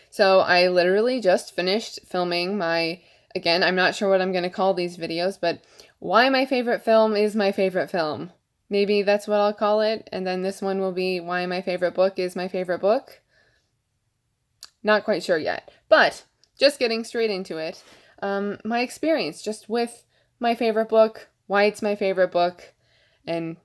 So I literally just finished filming my, again, I'm not sure what I'm going to call these videos, but why my favorite film is my favorite film. Maybe that's what I'll call it, and then this one will be why my favorite book is my favorite book. Not quite sure yet, but just getting straight into it. My experience just with my favorite book, why it's my favorite book, and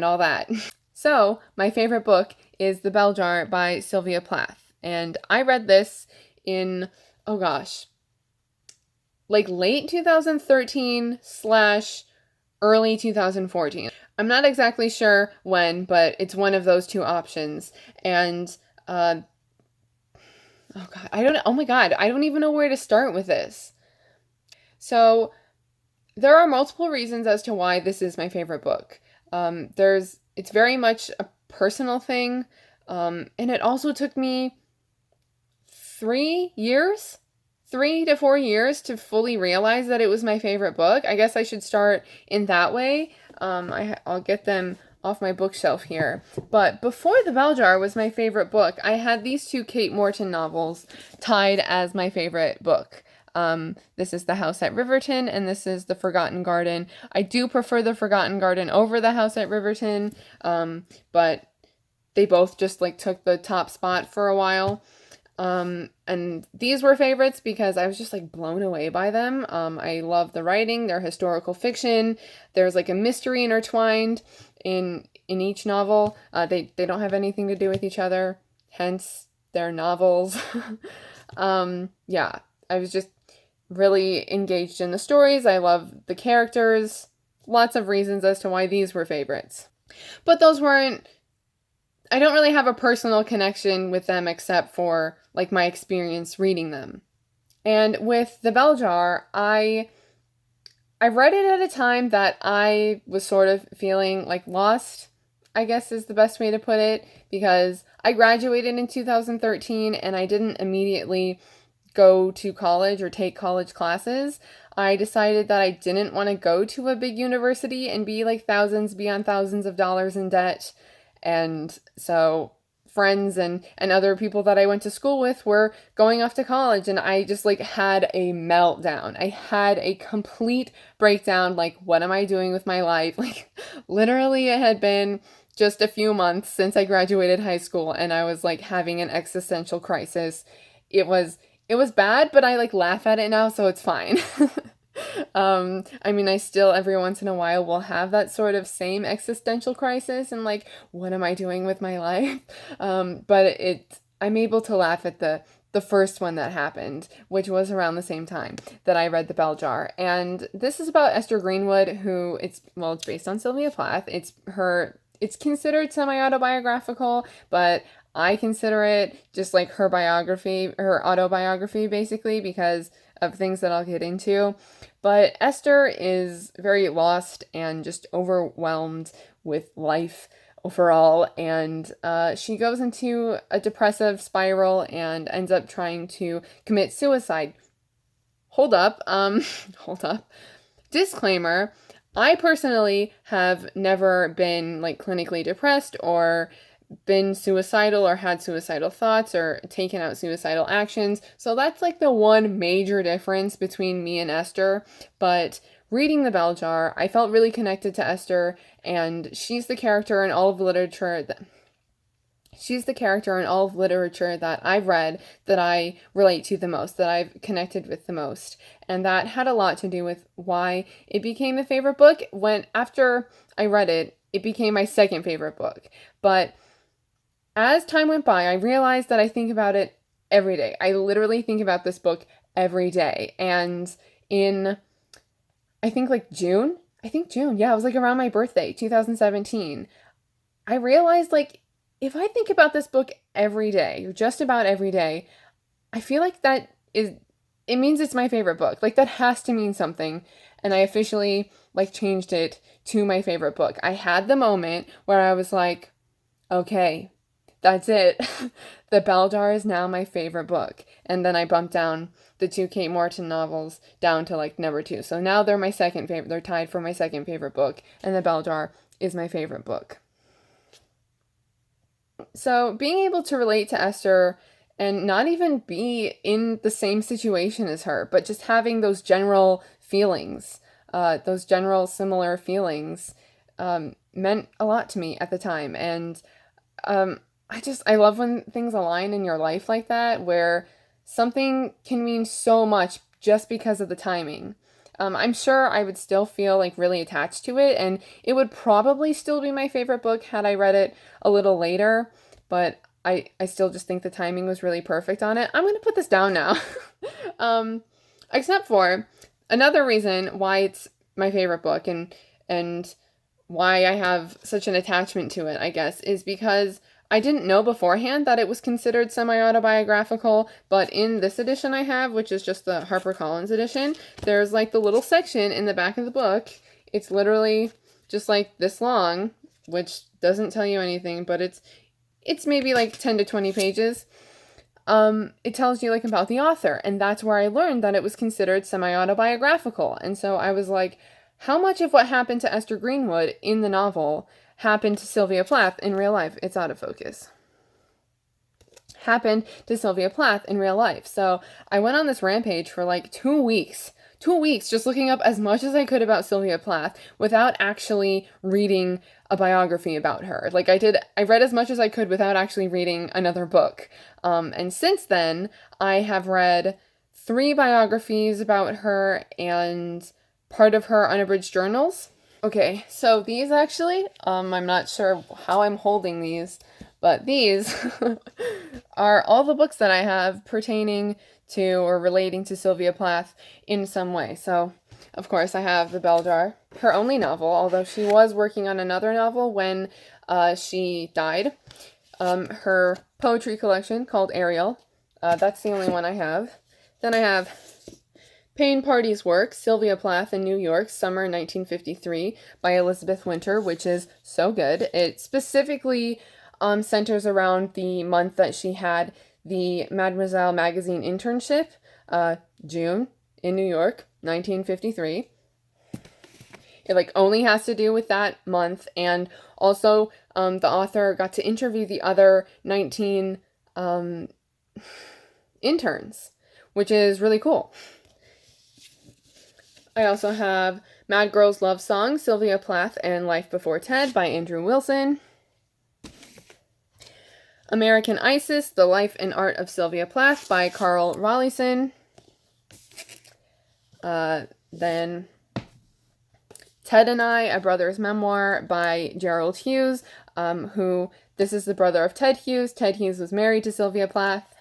all that. So, my favorite book is The Bell Jar by Sylvia Plath. And I read this in, oh gosh, like late 2013 / early 2014. I'm not exactly sure when, but it's one of those two options. And, oh my God, I don't even know where to start with this. So, there are multiple reasons as to why this is my favorite book. It's very much a personal thing, and it also took me 3 to 4 years to fully realize that it was my favorite book. I guess I should start in that way. I'll get them off my bookshelf here. But before The Bell Jar was my favorite book, I had these two Kate Morton novels tied as my favorite book. This is The House at Riverton, and this is The Forgotten Garden. I do prefer The Forgotten Garden over The House at Riverton, but they both just like took the top spot for a while. And these were favorites because I was just like blown away by them. I love the writing, they're historical fiction. There's like a mystery intertwined in each novel. They don't have anything to do with each other, hence they're novels. Yeah, I was just really engaged in the stories. I love the characters. Lots of reasons as to why these were favorites. But I don't really have a personal connection with them except for like my experience reading them. And with The Bell Jar, I read it at a time that I was sort of feeling like lost, I guess is the best way to put it, because I graduated in 2013 and I didn't immediately go to college or take college classes. I decided that I didn't want to go to a big university and be like beyond thousands of dollars in debt. And so friends and other people that I went to school with were going off to college, and I just like had a meltdown. I had a complete breakdown, like, what am I doing with my life? Like, literally it had been just a few months since I graduated high school, and I was like having an existential crisis. It was bad, but I like laugh at it now, so it's fine. I mean, I still every once in a while will have that sort of same existential crisis and like, what am I doing with my life? But I'm able to laugh at the first one that happened, which was around the same time that I read The Bell Jar. And this is about Esther Greenwood, who it's based on Sylvia Plath. It's considered semi-autobiographical, but I consider it just like her autobiography, basically, because of things that I'll get into. But Esther is very lost and just overwhelmed with life overall, and she goes into a depressive spiral and ends up trying to commit suicide. Hold up. Disclaimer, I personally have never been like clinically depressed or been suicidal or had suicidal thoughts or taken out suicidal actions. So that's like the one major difference between me and Esther. But reading The Bell Jar, I felt really connected to Esther, and she's the character in all of the literature that I've read that I relate to the most, that I've connected with the most. And that had a lot to do with why it became a favorite book. When after I read it, it became my second favorite book. But as time went by, I realized that I think about it every day. I literally think about this book every day. And in, I think June, yeah, it was like around my birthday, 2017, I realized like, if I think about this book every day, or just about every day, I feel like it means it's my favorite book. Like, that has to mean something. And I officially like changed it to my favorite book. I had the moment where I was like, okay, that's it. The Bell Jar is now my favorite book. And then I bumped down the two Kate Morton novels down to like number 2. So now they're my second favorite. They're tied for my second favorite book. And The Bell Jar is my favorite book. So being able to relate to Esther and not even be in the same situation as her, but just having those general feelings, those general similar feelings, meant a lot to me at the time. And I love when things align in your life like that, where something can mean so much just because of the timing. I'm sure I would still feel like really attached to it, and it would probably still be my favorite book had I read it a little later, but I still just think the timing was really perfect on it. I'm going to put this down now. um, except for another reason why it's my favorite book, and why I have such an attachment to it, I guess, is because I didn't know beforehand that it was considered semi-autobiographical, but in this edition I have, which is just the HarperCollins edition, there's like the little section in the back of the book. It's literally just like this long, which doesn't tell you anything, but it's maybe like 10 to 20 pages. It tells you like about the author, and that's where I learned that it was considered semi-autobiographical. And so I was like, how much of what happened to Esther Greenwood in the novel happened to Sylvia Plath in real life? It's out of focus. Happened to Sylvia Plath in real life. So I went on this rampage for like 2 weeks. 2 weeks just looking up as much as I could about Sylvia Plath without actually reading a biography about her. Like I read as much as I could without actually reading another book. And since then, I have read 3 biographies about her and part of her unabridged journals. Okay, so these actually, I'm not sure how I'm holding these, but these are all the books that I have pertaining to or relating to Sylvia Plath in some way. So, of course, I have The Bell Jar, her only novel, although she was working on another novel when she died. Her poetry collection called Ariel. That's the only one I have. Then I have Payne Party's work, Sylvia Plath in New York, Summer 1953, by Elizabeth Winter, which is so good. It specifically centers around the month that she had the Mademoiselle magazine internship, June, in New York, 1953. It like only has to do with that month, and also the author got to interview the other 19 interns, which is really cool. I also have Mad Girls Love Song, Sylvia Plath and Life Before Ted by Andrew Wilson. American Isis, The Life and Art of Sylvia Plath by Carl Rollyson. Then Ted and I, A Brother's Memoir by Gerald Hughes, this is the brother of Ted Hughes. Ted Hughes was married to Sylvia Plath.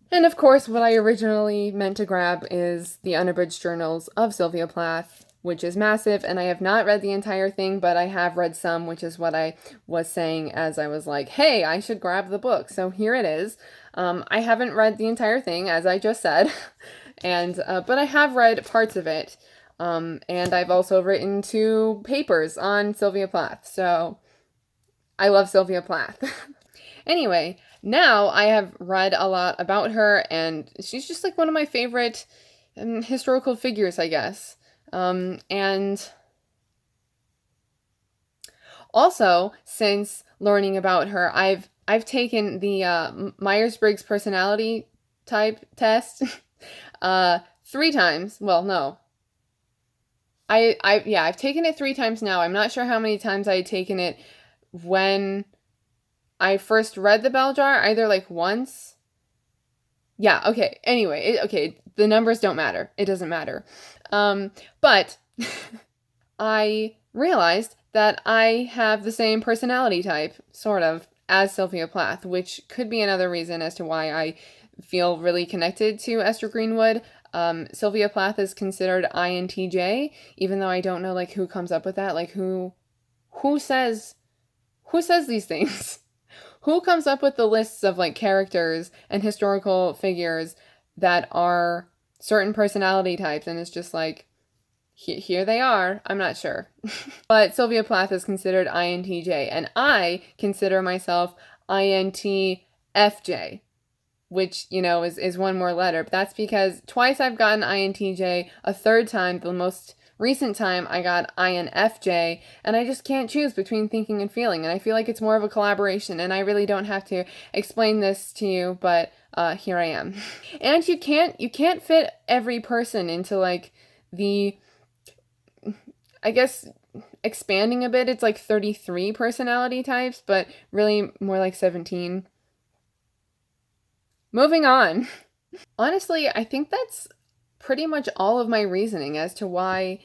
And of course, what I originally meant to grab is the unabridged journals of Sylvia Plath, which is massive, and I have not read the entire thing, but I have read some, which is what I was saying as I was like, hey, I should grab the book. So here it is. I haven't read the entire thing, as I just said, and but I have read parts of it, and I've also written 2 papers on Sylvia Plath, so I love Sylvia Plath. Anyway, now I have read a lot about her, and she's just like one of my favorite historical figures, I guess. And also, since learning about her, I've taken the Myers-Briggs personality type test 3 times. Well, no. I've taken it 3 times now. I'm not sure how many times I had taken it when I first read The Bell Jar, either like once. Yeah, okay. Anyway, the numbers don't matter. It doesn't matter. But I realized that I have the same personality type, sort of, as Sylvia Plath, which could be another reason as to why I feel really connected to Esther Greenwood. Sylvia Plath is considered INTJ, even though I don't know like who comes up with that, like who says these things. Who comes up with the lists of like characters and historical figures that are certain personality types, and it's just like, here they are. I'm not sure. But Sylvia Plath is considered INTJ, and I consider myself INTFJ, which, you know, is one more letter. But that's because twice I've gotten INTJ, a third time, the most recent time I got INFJ, and I just can't choose between thinking and feeling, and I feel like it's more of a collaboration, and I really don't have to explain this to you, but here I am. And you can't fit every person into like the, I guess, expanding a bit, it's like 33 personality types, but really more like 17. Moving on. Honestly, I think that's pretty much all of my reasoning as to why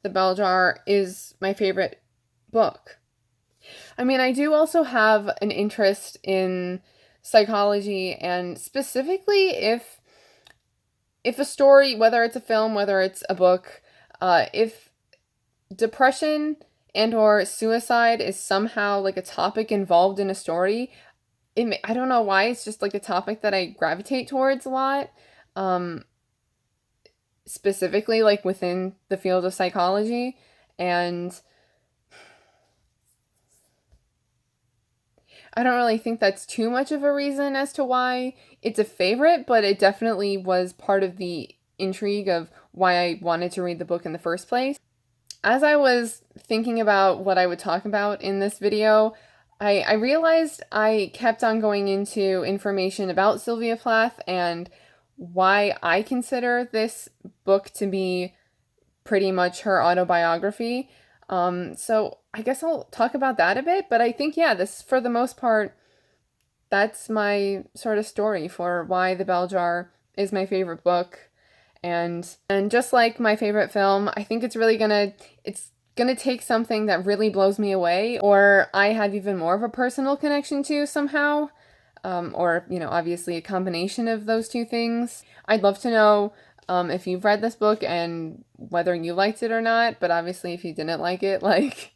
The Bell Jar is my favorite book. I mean, I do also have an interest in psychology, and specifically if a story, whether it's a film, whether it's a book, if depression and or suicide is somehow like a topic involved in a story, I don't know why, it's just like a topic that I gravitate towards a lot. Um, Specifically like within the field of psychology, and I don't really think that's too much of a reason as to why it's a favorite, but it definitely was part of the intrigue of why I wanted to read the book in the first place. As I was thinking about what I would talk about in this video, I realized I kept on going into information about Sylvia Plath and why I consider this book to be pretty much her autobiography. So I guess I'll talk about that a bit, but I think, yeah, this, for the most part, that's my sort of story for why The Bell Jar is my favorite book. And just like my favorite film, I think it's gonna take something that really blows me away, or I have even more of a personal connection to somehow. Or, obviously a combination of those two things. I'd love to know if you've read this book and whether you liked it or not, but obviously if you didn't like it, like,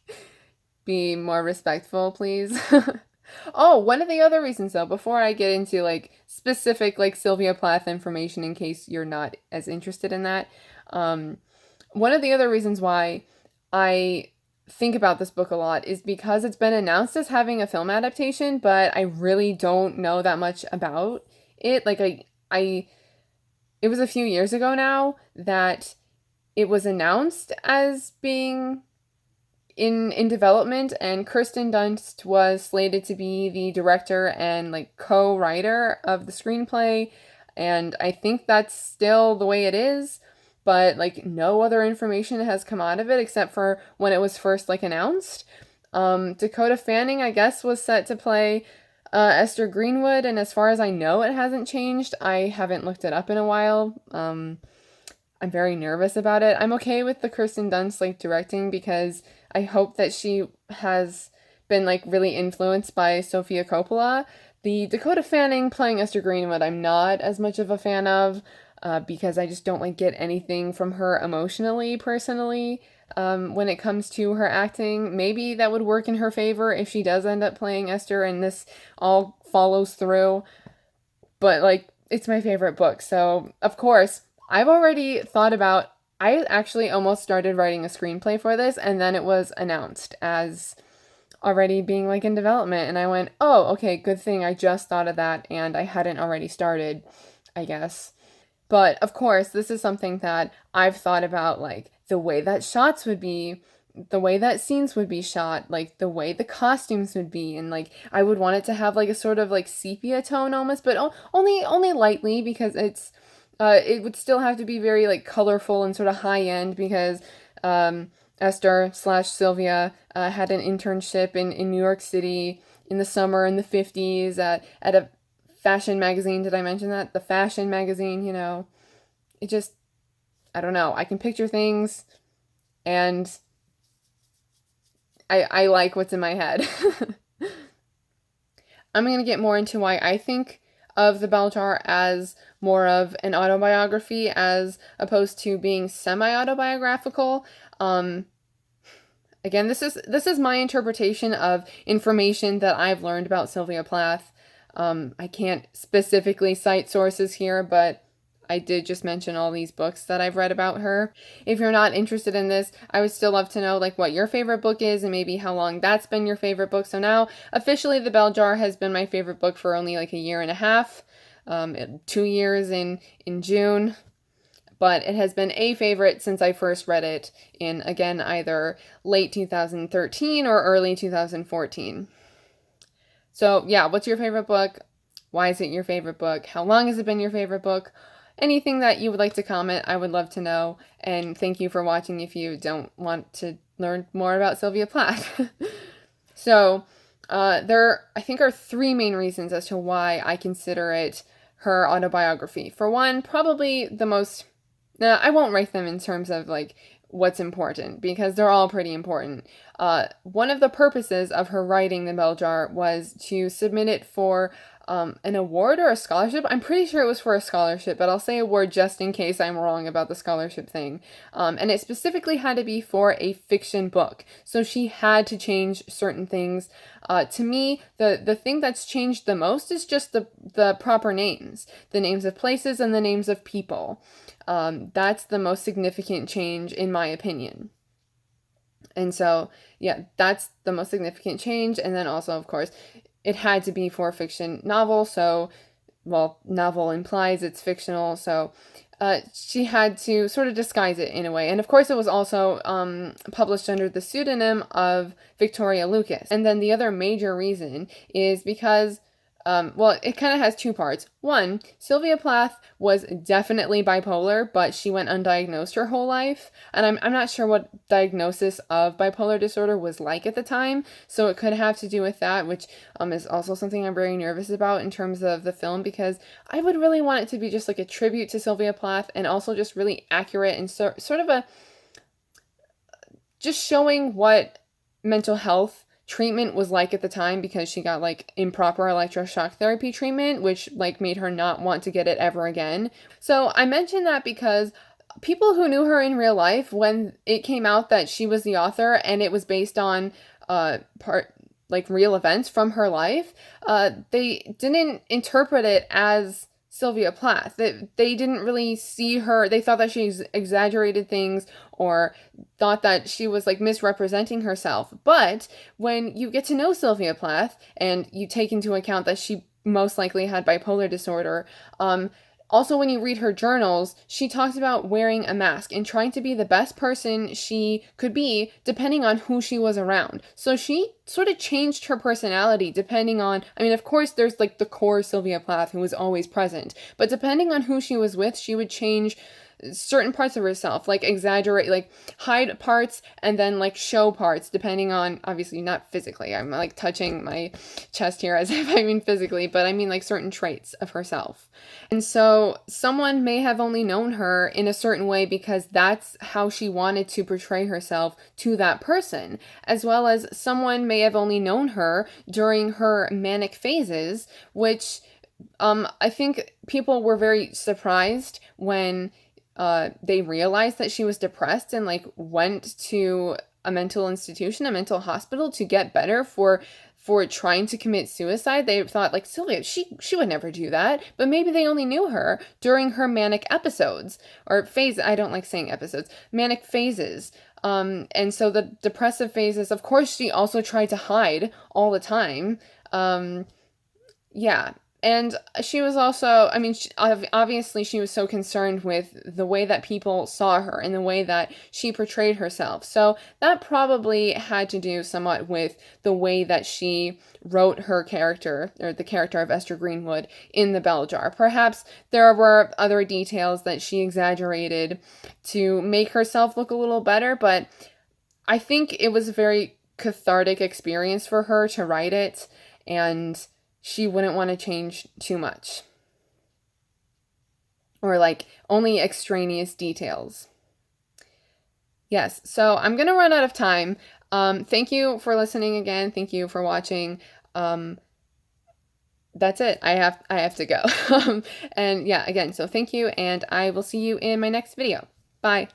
be more respectful, please. Oh, one of the other reasons though, before I get into like specific like Sylvia Plath information in case you're not as interested in that, one of the other reasons why I think about this book a lot is because it's been announced as having a film adaptation, but I really don't know that much about it. Like I it was a few years ago now that it was announced as being in development, and Kirsten Dunst was slated to be the director and like co-writer of the screenplay, and I think that's still the way it is, but like no other information has come out of it except for when it was first like announced. Dakota Fanning, I guess, was set to play Esther Greenwood, and as far as I know, it hasn't changed. I haven't looked it up in a while. I'm very nervous about it. I'm okay with the Kirsten Dunst like directing because I hope that she has been like really influenced by Sofia Coppola. The Dakota Fanning playing Esther Greenwood, I'm not as much of a fan of because I just don't like get anything from her emotionally, personally. When it comes to her acting, maybe that would work in her favor if she does end up playing Esther and this all follows through. But like, it's my favorite book, so of course I've already thought about. I actually almost started writing a screenplay for this, and then it was announced as already being like in development, and I went, oh, okay, good thing I just thought of that and I hadn't already started, I guess. But of course, this is something that I've thought about, like the way that shots would be, the way that scenes would be shot, like the way the costumes would be, and like I would want it to have like a sort of like sepia tone almost, but only lightly, because it would still have to be very like colorful and sort of high end, because Esther slash Sylvia had an internship in New York City in the summer in the 50s at a fashion magazine. Did I mention that? The fashion magazine, it just, I don't know. I can picture things, and I like what's in my head. I'm going to get more into why I think of The Bell Jar as more of an autobiography as opposed to being semi-autobiographical. Again, this is my interpretation of information that I've learned about Sylvia Plath. I can't specifically cite sources here, but I did just mention all these books that I've read about her. If you're not interested in this, I would still love to know like what your favorite book is and maybe how long that's been your favorite book. So now, officially, The Bell Jar has been my favorite book for only like a year and a half, 2 years in June. but it has been a favorite since I first read it in, again, either late 2013 or early 2014. So yeah, what's your favorite book? Why is it your favorite book? How long has it been your favorite book? Anything that you would like to comment, I would love to know. And thank you for watching if you don't want to learn more about Sylvia Plath. So, there, I think, are three main reasons as to why I consider it her autobiography. For one, probably the most, I won't rank them in terms of like what's important because they're all pretty important. One of the purposes of her writing The Bell Jar was to submit it for an award or a scholarship. I'm pretty sure it was for a scholarship, but I'll say award just in case I'm wrong about the scholarship thing. And it specifically had to be for a fiction book. So she had to change certain things. To me, the thing that's changed the most is just the proper names, the names of places and the names of people. That's the most significant change in my opinion. And so, yeah, that's the most significant change. And then also, of course, it had to be for a fiction novel. So, well, novel implies it's fictional. So, she had to sort of disguise it in a way. And of course, it was also published under the pseudonym of Victoria Lucas. And then the other major reason is because well, it kind of has two parts. One, Sylvia Plath was definitely bipolar, but she went undiagnosed her whole life. And I'm not sure what diagnosis of bipolar disorder was like at the time. So it could have to do with that, which is also something I'm very nervous about in terms of the film, because I would really want it to be just like a tribute to Sylvia Plath and also just really accurate and sort of a just showing what mental health treatment was like at the time, because she got like improper electroshock therapy treatment, which like made her not want to get it ever again. So I mention that because people who knew her in real life, when it came out that she was the author and it was based on real events from her life, they didn't interpret it as Sylvia Plath. They didn't really see her. They thought that she exaggerated things or thought that she was like misrepresenting herself. But when you get to know Sylvia Plath and you take into account that she most likely had bipolar disorder, also, when you read her journals, she talks about wearing a mask and trying to be the best person she could be depending on who she was around. So she sort of changed her personality depending on, I mean, of course, there's like the core Sylvia Plath who was always present, but depending on who she was with, she would change certain parts of herself, like exaggerate, like hide parts and then like show parts depending on, obviously not physically, I'm like touching my chest here as if I mean physically, but I mean like certain traits of herself. And so someone may have only known her in a certain way because that's how she wanted to portray herself to that person, as well as someone may have only known her during her manic phases, which I think people were very surprised when they realized that she was depressed and like went to a mental institution, a mental hospital to get better for trying to commit suicide. They thought like Sylvia, she would never do that, but maybe they only knew her during her manic episodes or phase. I don't like saying episodes, manic phases. And so the depressive phases, of course, she also tried to hide all the time. Yeah. And she was also, I mean, obviously she was so concerned with the way that people saw her and the way that she portrayed herself. So that probably had to do somewhat with the way that she wrote her character, or the character of Esther Greenwood, in The Bell Jar. Perhaps there were other details that she exaggerated to make herself look a little better, but I think it was a very cathartic experience for her to write it, and she wouldn't want to change too much. Or like only extraneous details. Yes, so I'm going to run out of time. Thank you for listening again. Thank you for watching. That's it. I have to go. And yeah, again, so thank you, and I will see you in my next video. Bye.